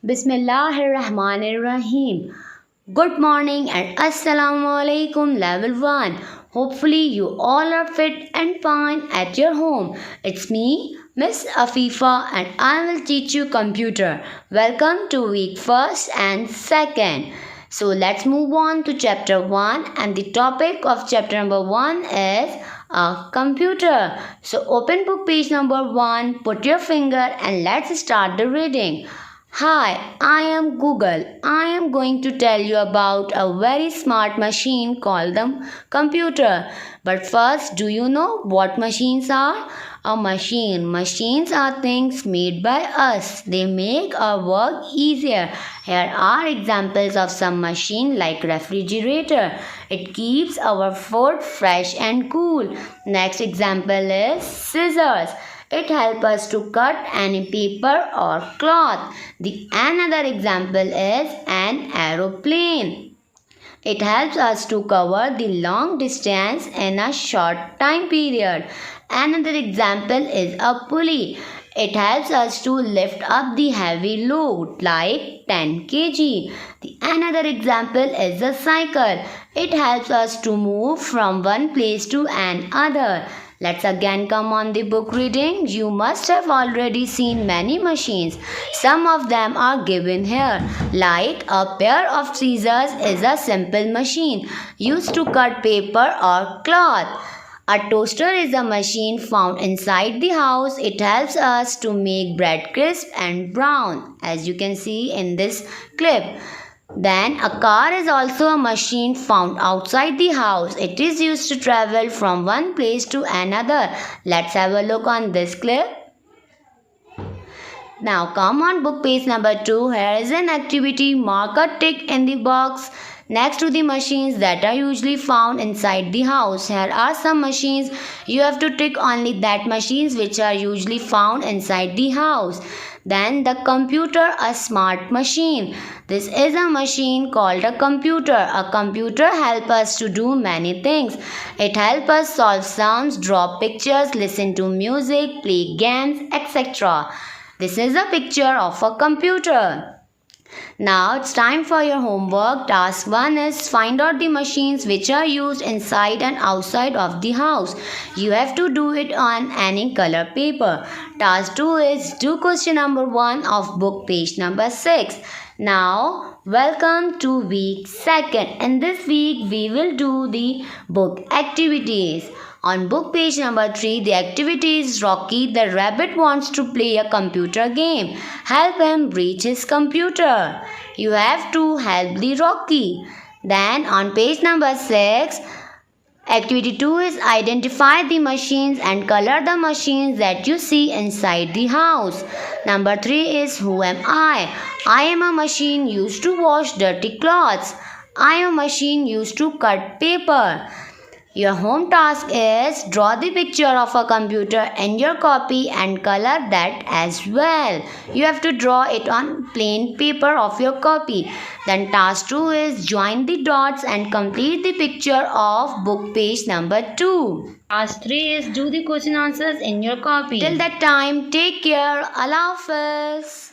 Bismillahirrahmanirrahim. Good morning and Assalamu alaikum level 1. Hopefully you all are fit and fine at your home. It's me, Miss Afifa, and I will teach you computer. Welcome to week first and second. So let's move on to chapter 1, and the topic of chapter number 1 is a computer. So open book page number 1, put your finger and let's start the reading. Hi, I am Google. I am going to tell you about a very smart machine called the computer. But first, do you know what machines are? A machine. Machines are things made by us. They make our work easier. Here are examples of some machine like refrigerator. It keeps our food fresh and cool. Next example is scissors. It helps us to cut any paper or cloth. The another example is an aeroplane. It helps us to cover the long distance in a short time period. Another example is a pulley. It helps us to lift up the heavy load like 10 kg. The another example is a cycle. It helps us to move from one place to another. Let's again come on the book reading. You must have already seen many machines. Some of them are given here. Like a pair of scissors is a simple machine used to cut paper or cloth. A toaster is a machine found inside the house. It helps us to make bread crisp and brown, as you can see in this clip. Then a car is also a machine found outside the house. It is used to travel from one place to another. Let's have a look on this clip. Now come on book page number 2. Here is an activity. Mark a tick in the box next to the machines that are usually found inside the house. Here are some machines. You have to tick only that machines which are usually found inside the house. Then the computer, a smart machine. This is a machine called a computer. A computer helps us to do many things. It helps us solve sums, draw pictures, listen to music, play games, etc. This is a picture of a computer. Now it's time for your homework. Task 1 is find out the machines which are used inside and outside of the house. You have to do it on any color paper. Task 2 is do question number 1 of book page number 6. Now welcome to week 2nd. In this week we will do the book activities. On book page number 3, the activity is Rocky the rabbit wants to play a computer game. Help him reach his computer. You have to help the Rocky. Then on page number 6, activity 2 is identify the machines and color the machines that you see inside the house. Number 3 is who am I? I am a machine used to wash dirty clothes. I am a machine used to cut paper. Your home task is draw the picture of a computer in your copy and color that as well. You have to draw it on plain paper of your copy. Then task 2 is join the dots and complete the picture of book page number 2. Task 3 is do the question answers in your copy. Till that time, take care. Allah Hafiz.